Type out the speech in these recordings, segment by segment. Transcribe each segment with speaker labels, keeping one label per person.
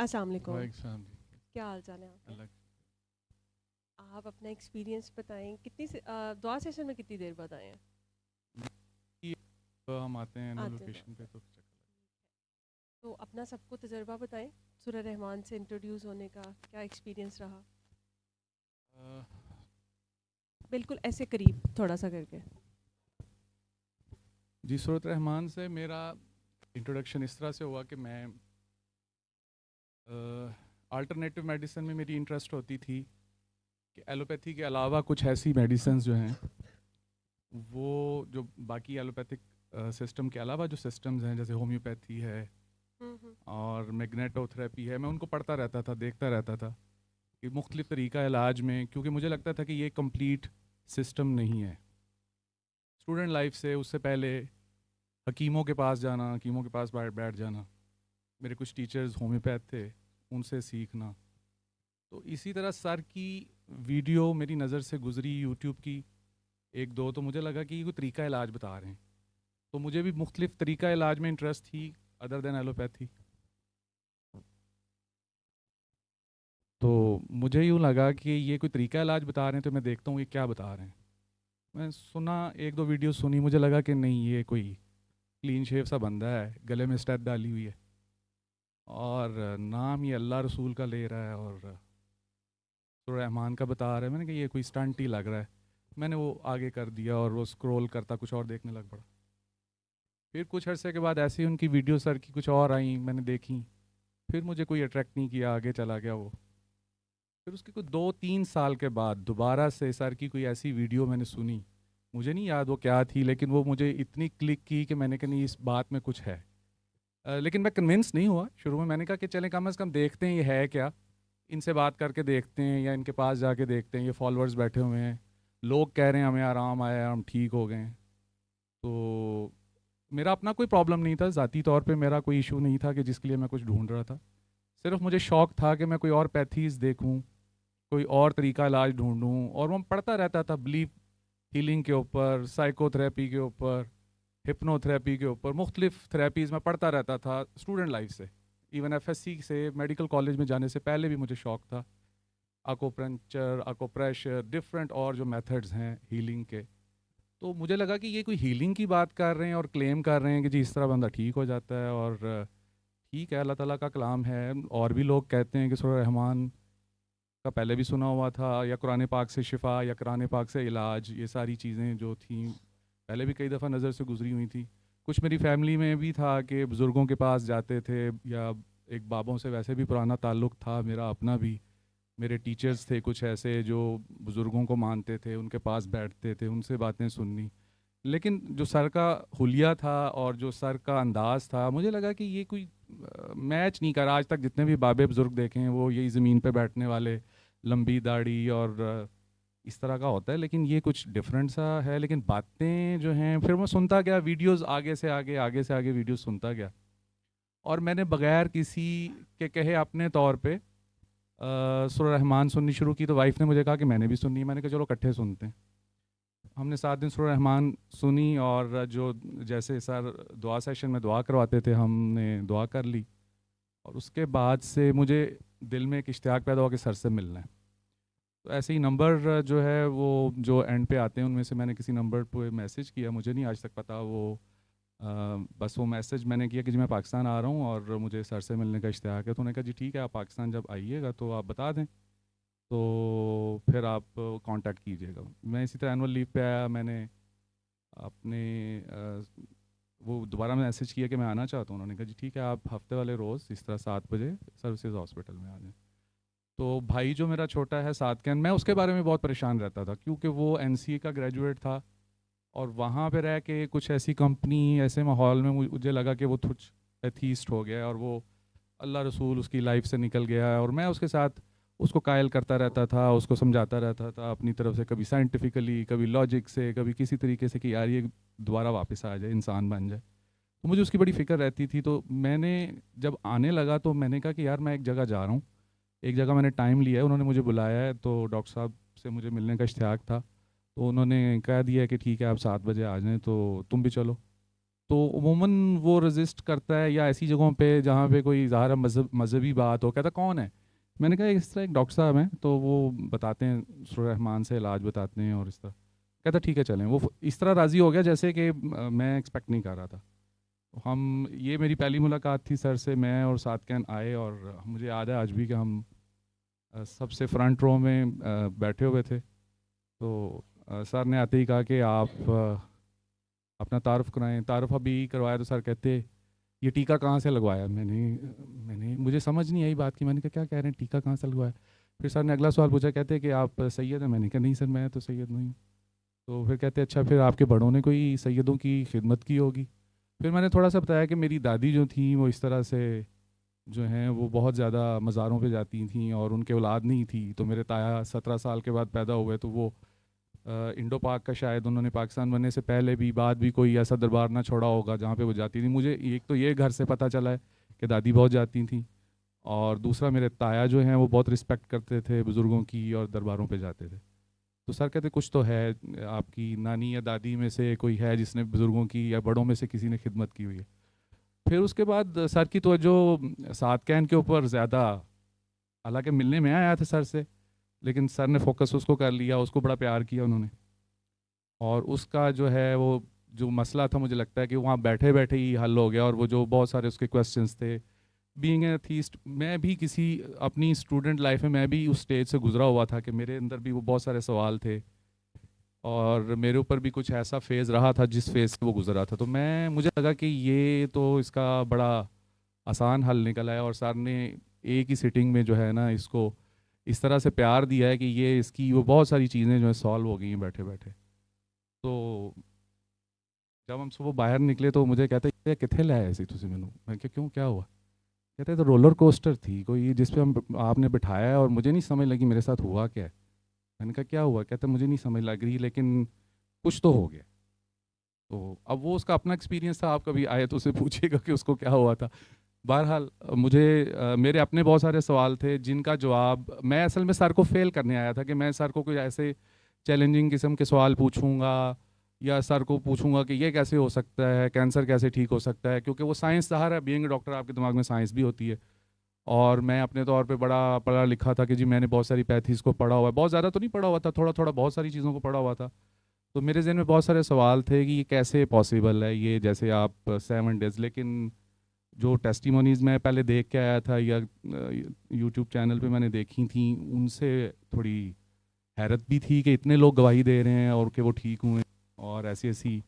Speaker 1: السلام علیکم.
Speaker 2: وعلیکم السلام جی.
Speaker 1: کیا حال چال ہے آپ کا؟
Speaker 2: اللہ
Speaker 1: آپ اپنا ایکسپیرینس بتائیں. دعا سیشن میں کتنی دیر بعد آئے ہیں؟
Speaker 2: ہم آتے ہیں نا
Speaker 1: آتے
Speaker 2: لوکیشن پہ
Speaker 1: ہیں.
Speaker 2: تو
Speaker 1: تو اپنا سب کو تجربہ بتائیں. سورہ رحمان سے انٹروڈیوس ہونے کا کیا ایکسپیرینس رہا؟ بالکل ایسے قریب تھوڑا سا کر کے.
Speaker 2: جی سورۃ رحمان سے میرا انٹروڈکشن اس طرح سے ہوا کہ میں آلٹرنیٹیو میڈیسن میں میری انٹرسٹ ہوتی تھی کہ ایلوپیتھی کے علاوہ کچھ ایسی میڈیسنز جو ہیں وہ جو باقی ایلوپیتھک سسٹم کے علاوہ جو سسٹمز ہیں جیسے ہومیوپیتھی ہے اور میگنیٹو تھراپی ہے، میں ان کو پڑھتا رہتا تھا، دیکھتا رہتا تھا کہ مختلف طریقہ علاج میں، کیونکہ مجھے لگتا تھا کہ یہ کمپلیٹ سسٹم نہیں ہے. اسٹوڈنٹ لائف سے اس سے پہلے حکیموں کے پاس جانا، حکیموں کے پاس بیٹھ جانا، میرے کچھ ٹیچرز ہومیوپیتھ تھے، ان سے سیکھنا. تو اسی طرح سر کی ویڈیو میری نظر سے گزری یوٹیوب کی ایک دو، تو مجھے لگا کہ یہ کوئی طریقہ علاج بتا رہے ہیں. تو مجھے بھی مختلف طریقہ علاج میں انٹرسٹ تھی ادر دین ایلوپیتھی. تو مجھے یوں لگا کہ یہ کوئی طریقہ علاج بتا رہے ہیں تو میں دیکھتا ہوں یہ کیا بتا رہے ہیں. میں سنا، ایک دو ویڈیو سنی، مجھے لگا کہ نہیں یہ کوئی کلین شیو سا بندہ ہے، گلے میں اسٹیپ ڈالی ہوئی ہے اور نام یہ اللہ رسول کا لے رہا ہے اور سورہ رحمان کا بتا رہا ہے. میں نے کہا یہ کوئی اسٹنٹ ہی لگ رہا ہے. میں نے وہ آگے کر دیا اور وہ اسکرول کرتا کچھ اور دیکھنے لگ پڑا. پھر کچھ عرصے کے بعد ایسی ان کی ویڈیو سر کی کچھ اور آئیں، میں نے دیکھی. پھر مجھے کوئی اٹریکٹ نہیں کیا، آگے چلا گیا وہ. پھر اس کے کوئی 2-3 سال کے بعد دوبارہ سے سر کی کوئی ایسی ویڈیو میں نے سنی، مجھے نہیں یاد وہ کیا تھی، لیکن وہ مجھے اتنی کلک کی کہ میں نے کہا نہیں اس بات میں کچھ ہے. لیکن میں کنونس نہیں ہوا شروع میں. میں نے کہا کہ چلیں کم از کم دیکھتے ہیں یہ ہے کیا، ان سے بات کر کے دیکھتے ہیں یا ان کے پاس جا کے دیکھتے ہیں. یہ فالوورز بیٹھے ہوئے ہیں، لوگ کہہ رہے ہیں ہمیں آرام آیا، ہم ٹھیک ہو گئے ہیں. تو میرا اپنا کوئی پرابلم نہیں تھا، ذاتی طور پہ میرا کوئی ایشو نہیں تھا کہ جس کے لیے میں کچھ ڈھونڈ رہا تھا. صرف مجھے شوق تھا کہ میں کوئی اور پیتھیز دیکھوں، کوئی اور طریقہ علاج ڈھونڈوں. اور وہ پڑھتا رہتا تھا بلیف ہیلنگ کے اوپر، سائیکو تھراپی کے اوپر، ہپنو تھراپی کے اوپر، مختلف تھراپیز میں پڑھتا رہتا تھا اسٹوڈنٹ لائف سے. ایون ایف ایس سی سے میڈیکل کالج میں جانے سے پہلے بھی مجھے شوق تھا. اکوپنچر، اکوپریشر، ڈفرینٹ اور جو میتھڈز ہیں ہیلنگ کے. تو مجھے لگا کہ یہ کوئی ہیلنگ کی بات کر رہے ہیں اور کلیم کر رہے ہیں کہ جی اس طرح بندہ ٹھیک ہو جاتا ہے. اور ٹھیک ہے، اللہ تعالیٰ کا کلام ہے. اور بھی لوگ کہتے ہیں کہ سورہ رحمان کا پہلے بھی سنا ہوا تھا، یا قرآن پاک سے شفا، یا قرآن پاک سے علاج. یہ ساری چیزیں جو تھیں پہلے بھی کئی دفعہ نظر سے گزری ہوئی تھیں. کچھ میری فیملی میں بھی تھا کہ بزرگوں کے پاس جاتے تھے، یا ایک بابوں سے ویسے بھی پرانا تعلق تھا میرا اپنا بھی. میرے ٹیچرز تھے کچھ ایسے جو بزرگوں کو مانتے تھے، ان کے پاس بیٹھتے تھے، ان سے باتیں سننی. لیکن جو سر کا حلیہ تھا اور جو سر کا انداز تھا، مجھے لگا کہ یہ کوئی میچ نہیں کرا. آج تک جتنے بھی بابے بزرگ دیکھے ہیں وہ یہی زمین پہ بیٹھنے والے، لمبی داڑھی اور اس طرح کا ہوتا ہے. لیکن یہ کچھ ڈفرینٹ سا ہے. لیکن باتیں جو ہیں، پھر میں سنتا گیا ویڈیوز، آگے سے آگے ویڈیوز سنتا گیا. اور میں نے بغیر کسی کے کہے اپنے طور پہ سورہ رحمان سننی شروع کی. تو وائف نے مجھے کہا کہ میں نے بھی سننی. میں نے کہا چلو اکٹھے سنتے ہیں. ہم نے 7 دن سورہ رحمان سنی. اور جو جیسے سر دعا سیشن میں دعا کرواتے تھے، ہم نے دعا کر لی. اور اس کے بعد سے مجھے دل میں ایک اشتیاق پیدا ہوا کہ سر سے ملنا ہے. تو ایسے ہی نمبر جو ہے وہ جو اینڈ پہ آتے ہیں ان میں سے میں نے کسی نمبر پہ میسج کیا. مجھے نہیں آج تک پتا وہ بس وہ میسج میں نے کیا کہ جی میں پاکستان آ رہا ہوں اور مجھے سر سے ملنے کا اشتیاق ہے. تو انہوں نے کہا جی ٹھیک ہے، آپ پاکستان جب آئیے گا تو آپ بتا دیں، تو پھر آپ کانٹیکٹ کیجیے گا. میں اسی طرح اینول لیو پہ آیا. میں نے اپنے وہ دوبارہ میسج کیا کہ میں آنا چاہتا ہوں. انہوں نے کہا جی ٹھیک ہے، آپ ہفتے والے روز اس طرح 7 بجے سروسز ہاسپٹل میں آ جائیں. تو بھائی جو میرا چھوٹا ہے ساتکین، میں اس کے بارے میں بہت پریشان رہتا تھا کیونکہ وہ این سی اے کا گریجویٹ تھا. اور وہاں پہ رہ کے کچھ ایسی کمپنی، ایسے ماحول میں مجھے لگا کہ وہ کچھ ایتھیسٹ ہو گیا اور وہ اللہ رسول اس کی لائف سے نکل گیا ہے. اور میں اس کے ساتھ اس کو قائل کرتا رہتا تھا، اس کو سمجھاتا رہتا تھا اپنی طرف سے، کبھی سائنٹیفیکلی، کبھی لاجک سے، کبھی کسی طریقے سے کہ یار یہ دوبارہ واپس آ جائے، انسان بن جائے. تو مجھے اس کی بڑی فکر رہتی تھی. تو میں نے جب آنے لگا تو میں نے کہا کہ یار میں ایک جگہ جا رہا ہوں. ایک جگہ میں نے ٹائم لیا ہے، انہوں نے مجھے بلایا ہے. تو ڈاکٹر صاحب سے مجھے ملنے کا اشتیاق تھا. تو انہوں نے کہہ دیا کہ ٹھیک ہے آپ 7 بجے آ جائیں، تو تم بھی چلو. تو عموماً وہ رزسٹ کرتا ہے، یا ایسی جگہوں پہ جہاں پہ کوئی ظاہر مذہبی بات ہو، کہتا کون ہے. میں نے کہا اس طرح ایک ڈاکٹر صاحب ہیں تو وہ بتاتے ہیں سورہ رحمان سے علاج بتاتے ہیں اور اس طرح. کہتا ٹھیک ہے چلیں. وہ اس طرح راضی ہو گیا جیسے کہ میں ایکسپیکٹ نہیں کر رہا تھا. یہ میری پہلی ملاقات تھی سر سے. میں اور صادقین آئے اور مجھے یاد ہے آج بھی کہ ہم سب سے فرنٹ رو میں بیٹھے ہوئے تھے. تو سر نے آتے ہی کہا کہ آپ اپنا تعارف کرائیں. تعارف ابھی کروایا تو سر کہتے یہ ٹیکا کہاں سے لگوایا. میں نے مجھے سمجھ نہیں آئی بات کی. میں نے کہا کیا کہہ رہے ہیں ٹیکا کہاں سے لگوایا. پھر سر نے اگلا سوال پوچھا, کہتے کہ آپ سید ہیں. میں نے کہا نہیں سر میں تو سید نہیں ہوں. تو پھر کہتے اچھا پھر آپ کے بڑوں نے کوئی سیدوں کی خدمت کی ہوگی. پھر میں نے تھوڑا سا بتایا کہ میری دادی جو تھیں وہ اس طرح سے جو ہیں وہ بہت زیادہ مزاروں پہ جاتی تھیں اور ان کے اولاد نہیں تھی. تو میرے تایا 17 سال کے بعد پیدا ہوئے, تو وہ انڈو پاک کا شاید انہوں نے پاکستان بننے سے پہلے بھی بعد بھی کوئی ایسا دربار نہ چھوڑا ہوگا جہاں پہ وہ جاتی تھیں. مجھے ایک تو یہ گھر سے پتہ چلا ہے کہ دادی بہت جاتی تھیں, اور دوسرا میرے تایا جو ہیں وہ بہت رسپیکٹ کرتے تھے بزرگوں کی اور درباروں پہ جاتے تھے. تو سر کہتے کچھ تو ہے, آپ کی نانی یا دادی میں سے کوئی ہے جس نے بزرگوں کی یا بڑوں میں سے کسی نے خدمت کی ہوئی ہے. پھر اس کے بعد سر کی توجہ صادقین کے اوپر زیادہ, حالانکہ ملنے میں آیا تھا سر سے, لیکن سر نے فوکس اس کو کر لیا, اس کو بڑا پیار کیا انہوں نے. اور اس کا جو ہے وہ جو مسئلہ تھا مجھے لگتا ہے کہ وہاں بیٹھے بیٹھے ہی حل ہو گیا. اور وہ جو بہت سارے اس کے کویسچنس تھے, بینگ اے ایتھیسٹ, میں بھی کسی اپنی اسٹوڈنٹ لائف میں میں بھی اس اسٹیج سے گزرا ہوا تھا کہ میرے اندر بھی وہ بہت سارے سوال تھے, اور میرے اوپر بھی کچھ ایسا فیز رہا تھا جس فیز سے وہ گزرا تھا. تو مجھے لگا کہ یہ تو اس کا بڑا آسان حل نکلا ہے, اور سر نے ایک ہی سٹنگ میں جو ہے نا اس کو اس طرح سے پیار دیا ہے کہ یہ اس کی وہ بہت ساری چیزیں جو ہیں سالو ہو گئی ہیں بیٹھے بیٹھے. تو جب ہم صبح باہر نکلے تو مجھے کہتے ہیں کتنے لائے ایسی تھی مینو. میں کہ کیوں کیا ہوا. کہتے تو رولر کوسٹر تھی کوئی جس پہ آپ نے بٹھایا ہے, اور مجھے نہیں سمجھ لگی میرے ساتھ ہوا کیا ہے. میں نے کہا کیا ہوا. کہتے مجھے نہیں سمجھ لگ رہی لیکن کچھ تو ہو گیا. تو اب وہ اس کا اپنا ایکسپیرینس تھا, آپ کبھی آئے تو اسے پوچھیے گا کہ اس کو کیا ہوا تھا. بہرحال مجھے میرے اپنے بہت سارے سوال تھے جن کا جواب میں اصل میں سر کو فیل کرنے آیا تھا, کہ میں سر کو کوئی ایسے چیلنجنگ قسم کے سوال پوچھوں گا, یا سر کو پوچھوں گا کہ یہ کیسے ہو سکتا ہے, کینسر کیسے ٹھیک ہو سکتا ہے. کیونکہ وہ سائنس ظاہر ہے, بینگ ڈاکٹر آپ کے دماغ میں سائنس بھی ہوتی ہے, اور میں اپنے طور پہ بڑا پڑھا لکھا تھا کہ جی میں نے بہت ساری پیتھیز کو پڑھا ہوا ہے. بہت زیادہ تو نہیں پڑھا ہوا تھا, تھوڑا تھوڑا بہت ساری چیزوں کو پڑھا ہوا تھا. تو میرے ذہن میں بہت سارے سوال تھے کہ یہ کیسے پاسبل ہے, یہ جیسے آپ 7 days, لیکن جو ٹیسٹیمونیز میں پہلے دیکھ کے آیا تھا یا یوٹیوب چینل پہ میں نے دیکھی تھیں, ان سے تھوڑی حیرت بھی تھی کہ اتنے لوگ گواہی دے رہے ہیں اور کہ وہ ٹھیک ہوئے, اور ایسی ایسی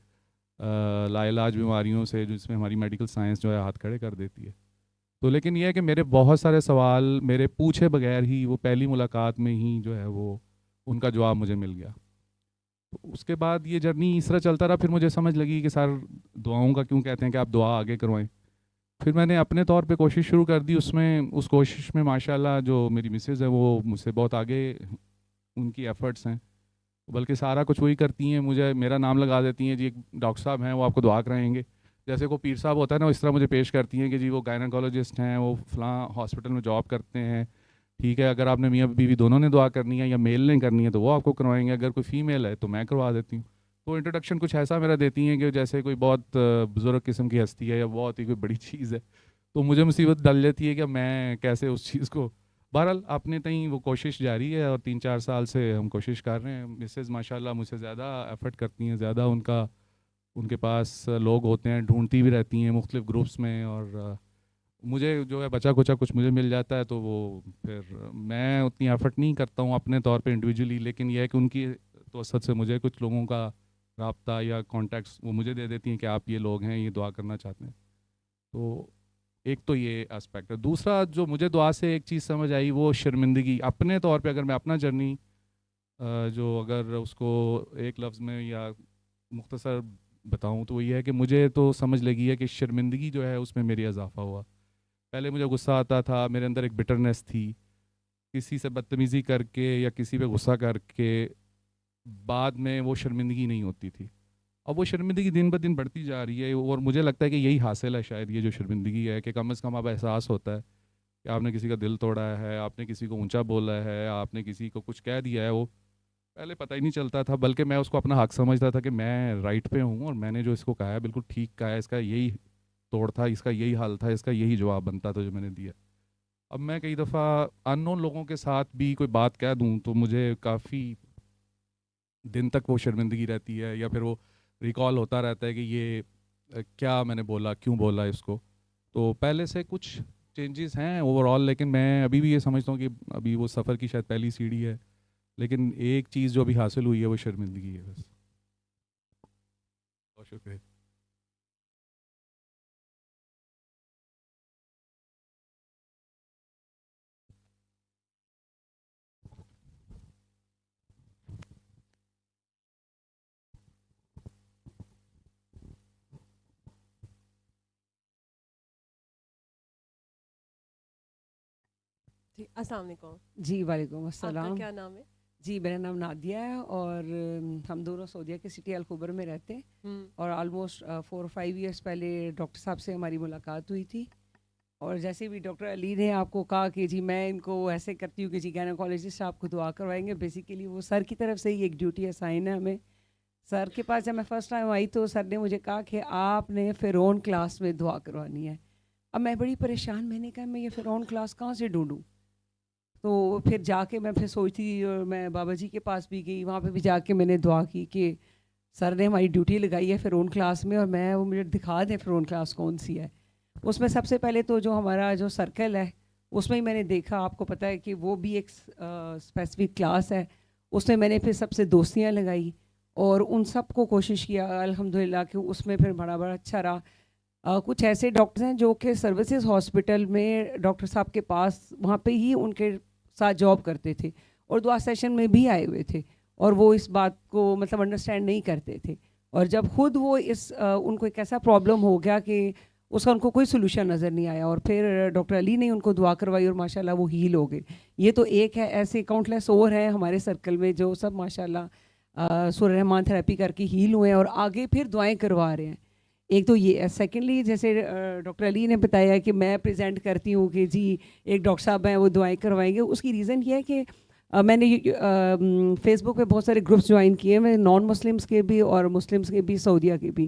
Speaker 2: لا علاج بیماریوں سے جس میں ہماری میڈیکل سائنس جو ہے ہاتھ کھڑے کر دیتی ہے. تو لیکن یہ ہے کہ میرے بہت سارے سوال میرے پوچھے بغیر ہی وہ پہلی ملاقات میں ہی جو ہے وہ ان کا جواب مجھے مل گیا. تو اس کے بعد یہ جرنی اس طرح چلتا رہا. پھر مجھے سمجھ لگی کہ سر دعاؤں کا کیوں کہتے ہیں کہ آپ دعا آگے کروائیں. پھر میں نے اپنے طور پہ کوشش شروع کر دی. اس کوشش میں ماشاءاللہ جو میری مسز ہے وہ مجھ سے بہت آگے ان کی ایفرٹس ہیں, بلکہ سارا کچھ وہی کرتی ہیں. مجھے میرا نام لگا دیتی ہیں, جی ایک ڈاکٹر صاحب ہیں وہ آپ کو دعا کرائیں گے. جیسے کوئی پیر صاحب ہوتا ہے نا, اس طرح مجھے پیش کرتی ہیں کہ جی وہ گائنیکولوجسٹ ہیں, وہ فلاں ہاسپٹل میں جاب کرتے ہیں, ٹھیک ہے اگر آپ نے میاں بیوی دونوں نے دعا کرنی ہے یا میل نے کرنی ہے تو وہ آپ کو کروائیں گے, اگر کوئی فیمیل ہے تو میں کروا دیتی ہوں. تو انٹروڈکشن کچھ ایسا میرا دیتی ہیں کہ جیسے کوئی بہت بزرگ قسم کی ہستی ہے یا بہت ہی کوئی بڑی چیز ہے. تو مجھے مصیبت ڈل جاتی ہے کہ میں کیسے اس چیز کو. بہرحال اپنے تئیں وہ کوشش جاری ہے, اور 3-4 سال سے ہم کوشش کر رہے ہیں. مسز ماشاءاللہ مجھ سے زیادہ ایفرٹ کرتی ہیں, زیادہ ان کے پاس لوگ ہوتے ہیں, ڈھونڈتی بھی رہتی ہیں مختلف گروپس میں, اور مجھے جو ہے بچا کچا کچھ مجھے مل جاتا ہے تو وہ پھر میں اتنی ایفرٹ نہیں کرتا ہوں اپنے طور پہ انڈیویجولی. لیکن یہ ہے کہ ان کی توسط سے مجھے کچھ لوگوں کا رابطہ یا کانٹیکٹس وہ مجھے دے دیتی ہیں کہ آپ یہ لوگ ہیں, یہ دعا کرنا چاہتے ہیں. تو ایک تو یہ اسپیکٹ ہے. دوسرا جو مجھے دعا سے ایک چیز سمجھ آئی وہ شرمندگی. اپنے طور پہ اگر میں اپنا جرنی جو اگر اس کو ایک لفظ میں یا مختصر بتاؤں تو وہ یہ ہے کہ مجھے تو سمجھ لگی ہے کہ شرمندگی جو ہے اس میں میری اضافہ ہوا. پہلے مجھے غصہ آتا تھا, میرے اندر ایک بٹرنس تھی, کسی سے بدتمیزی کر کے یا کسی پہ غصہ کر کے بعد میں وہ شرمندگی نہیں ہوتی تھی. اب وہ شرمندگی دن بہ دن بڑھتی جا رہی ہے, اور مجھے لگتا ہے کہ یہی حاصل ہے شاید یہ جو شرمندگی ہے, کہ کم از کم اب احساس ہوتا ہے کہ آپ نے کسی کا دل توڑا ہے, آپ نے کسی کو اونچا بولا ہے, آپ نے کسی کو کچھ کہہ دیا ہے, وہ پہلے پتہ ہی نہیں چلتا تھا، بلکہ میں اس کو اپنا حق سمجھتا تھا کہ میں رائٹ پہ ہوں اور میں نے جو اس کو کہا ہے بالکل ٹھیک کہا ہے، اس کا یہی توڑ تھا، اس کا یہی حل تھا، اس کا یہی جواب بنتا تھا جو میں نے دیا. اب میں کئی دفعہ ان نون لوگوں کے ساتھ بھی کوئی بات کہہ دوں تو مجھے کافی دن تک وہ شرمندگی رہتی ہے، یا پھر وہ ریکال ہوتا رہتا ہے کہ یہ کیا میں نے بولا، کیوں بولا اس کو. تو پہلے سے کچھ چینجز ہیں اوور آل، لیکن میں ابھی بھی یہ سمجھتا ہوں کہ ابھی وہ سفر کی شاید پہلی سیڑھی ہے، لیکن ایک چیز جو ابھی حاصل ہوئی ہے وہ شرمندگی ہے بس. بہت شکریہ.
Speaker 1: جی السلام علیکم.
Speaker 3: جی وعلیکم
Speaker 1: آپ کا
Speaker 3: السلام.
Speaker 1: کیا نام ہے؟
Speaker 3: جی میرا نام نادیہ ہے اور ہم دونوں سعودیہ کے سٹی الخبر میں رہتے ہیں اور آلموسٹ 4 اور 5 ایئرس پہلے ڈاکٹر صاحب سے ہماری ملاقات ہوئی تھی. اور جیسے بھی ڈاکٹر علی نے آپ کو کہا کہ جی میں ان کو ایسے کرتی ہوں کہ جی گائنیکالوجسٹ آپ کو دعا کروائیں گے، بیسیکلی وہ سر کی طرف سے ہی ایک ڈیوٹی اسائن ہے ہمیں. سر کے پاس جب میں فرسٹ ٹائم آئی تو سر نے مجھے کہا کہ آپ نے فرعون کلاس میں دعا کروانی ہے. اب میں بڑی پریشان، میں نے کہا میں یہ فرعون کلاس کہاں سے ڈھونڈوں. تو پھر جا کے میں پھر سوچتی، اور میں بابا جی کے پاس بھی گئی، وہاں پہ بھی جا کے میں نے دعا کی کہ سر نے ہماری ڈیوٹی لگائی ہے فرعون کلاس میں، اور میں وہ مجھے دکھا دیں فرعون کلاس کون سی ہے. اس میں سب سے پہلے تو جو ہمارا جو سرکل ہے اس میں ہی میں نے دیکھا، آپ کو پتہ ہے کہ وہ بھی ایک اسپیسیفک کلاس ہے. اس میں نے پھر سب سے دوستیاں لگائی اور ان سب کو کوشش کیا الحمدللہ کہ اس میں پھر بڑا اچھا رہا. کچھ ایسے ڈاکٹر ہیں جو کہ سروسز ہاسپٹل میں ڈاکٹر صاحب کے پاس وہاں پہ ہی ان کے ساتھ جاب کرتے تھے اور دعا سیشن میں بھی آئے ہوئے تھے، اور وہ اس بات کو مطلب انڈرسٹینڈ نہیں کرتے تھے. اور جب خود وہ ان کو ایک ایسا پرابلم ہو گیا کہ اس کا ان کو کوئی سلوشن نظر نہیں آیا، اور پھر ڈاکٹر علی نے ان کو دعا کروائی اور ماشاءاللہ وہ ہیل ہو گئے. یہ تو ایک ہے، ایسے کاؤنٹلیس اور ہیں ہمارے سرکل میں جو سب ماشاءاللہ سورہ رحمان تھراپی کر کے ہیل ہوئے ہیں اور آگے پھر دعائیں کروا رہے ہیں. ایک تو یہ. سیکنڈلی جیسے ڈاکٹر علی نے بتایا کہ میں پریزنٹ کرتی ہوں کہ جی ایک ڈاکٹر صاحب ہیں وہ دعائیں کروائیں گے، اس کی ریزن یہ ہے کہ میں نے فیس بک پہ بہت سارے گروپس جوائن کیے ہیں، نان مسلمس کے بھی اور مسلمس کے بھی، سعودیہ کے بھی.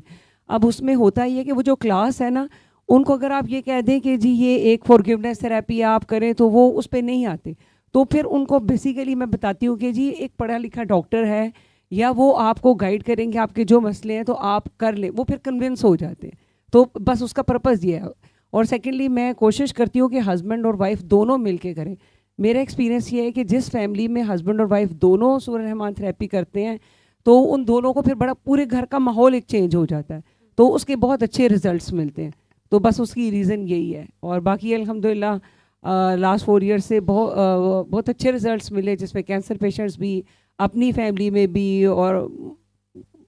Speaker 3: اب اس میں ہوتا ہی ہے کہ وہ جو کلاس ہے نا، ان کو اگر آپ یہ کہہ دیں کہ جی یہ ایک فورگیونیس تھراپی آپ کریں تو وہ اس پہ نہیں آتے. تو پھر ان کو بیسیکلی میں بتاتی ہوں کہ جی ایک پڑھا لکھا ڈاکٹر ہے یا وہ آپ کو گائیڈ کریں گے، آپ کے جو مسئلے ہیں تو آپ کر لیں، وہ پھر کنونس ہو جاتے ہیں. تو بس اس کا پرپز یہ ہے. اور سیکنڈلی میں کوشش کرتی ہوں کہ ہسبینڈ اور وائف دونوں مل کے کریں. میرا ایکسپیرینس یہ ہے کہ جس فیملی میں ہسبینڈ اور وائف دونوں سورہ رحمان تھراپی کرتے ہیں تو ان دونوں کو پھر بڑا پورے گھر کا ماحول ایک چینج ہو جاتا ہے، تو اس کے بہت اچھے ریزلٹس ملتے ہیں. تو بس اس کی ریزن یہی ہے. اور باقی الحمدللہ لاسٹ 4 ایئر سے بہت اچھے ریزلٹس ملے، جس میں کینسر پیشنٹس بھی، اپنی فیملی میں بھی، اور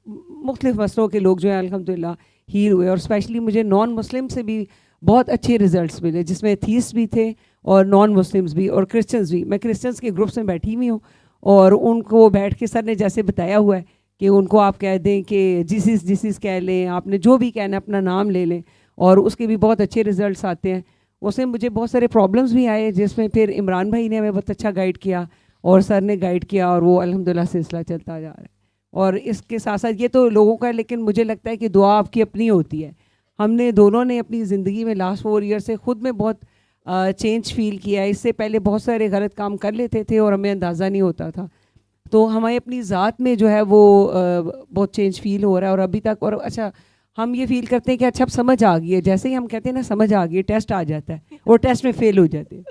Speaker 3: مختلف مسئلوں کے لوگ جو ہیں الحمدللہ ہیل ہوئے. اور اسپیشلی مجھے نان مسلم سے بھی بہت اچھے ریزلٹس ملے، جس میں ایتھیسٹ بھی تھے اور نان مسلمس بھی اور کرسچنس بھی. میں کرسچنس کے گروپس میں بیٹھی ہوئی ہوں اور ان کو بیٹھ کے سر نے جیسے بتایا ہوا ہے کہ ان کو آپ کہہ دیں کہ جیسس کہہ لیں، آپ نے جو بھی کہنا ہے اپنا نام لے لیں، اور اس کے بھی بہت اچھے ریزلٹس آتے ہیں. اس میں مجھے بہت سارے پرابلمس بھی آئے، جس میں پھر عمران بھائی نے ہمیں بہت اچھا گائیڈ کیا اور سر نے گائیڈ کیا، اور وہ الحمدللہ سلسلہ چلتا جا رہا ہے. اور اس کے ساتھ ساتھ یہ تو لوگوں کا ہے، لیکن مجھے لگتا ہے کہ دعا آپ کی اپنی ہوتی ہے. ہم نے دونوں نے اپنی زندگی میں لاسٹ 4 ایئر سے خود میں بہت چینج فیل کیا ہے. اس سے پہلے بہت سارے غلط کام کر لیتے تھے اور ہمیں اندازہ نہیں ہوتا تھا. تو ہمیں اپنی ذات میں جو ہے وہ بہت چینج فیل ہو رہا ہے. اور ابھی تک، اور اچھا ہم یہ فیل کرتے ہیں کہ اچھا اب سمجھ آ گئی ہے، جیسے ہی ہم کہتے ہیں نا سمجھ آ گئی ہے، ٹیسٹ آ جاتا ہے اور ٹیسٹ میں فیل ہو جاتے ہیں.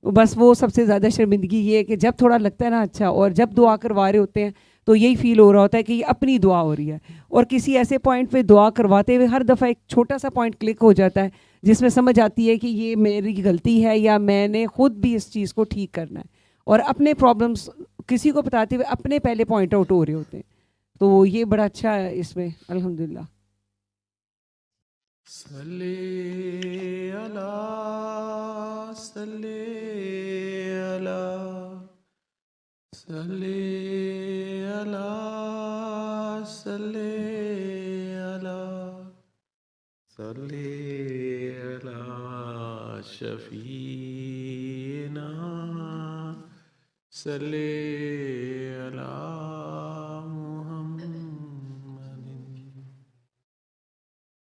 Speaker 3: بس وہ سب سے زیادہ شرمندگی یہ ہے کہ جب تھوڑا لگتا ہے نا اچھا، اور جب دعا کروا رہے ہوتے ہیں تو یہی فیل ہو رہا ہوتا ہے کہ یہ اپنی دعا ہو رہی ہے. اور کسی ایسے پوائنٹ پہ دعا کرواتے ہوئے ہر دفعہ ایک چھوٹا سا پوائنٹ کلک ہو جاتا ہے جس میں سمجھ آتی ہے کہ یہ میری غلطی ہے یا میں نے خود بھی اس چیز کو ٹھیک کرنا ہے. اور اپنے پرابلمس کسی کو بتاتے ہوئے اپنے پہلے پوائنٹ آؤٹ ہو رہے ہوتے ہیں. تو یہ بڑا اچھا ہے اس میں الحمدللہ.
Speaker 4: صلی اللہ صلی اللہ صلی اللہ صلی اللہ صلی اللہ شفیعنا صلی اللہ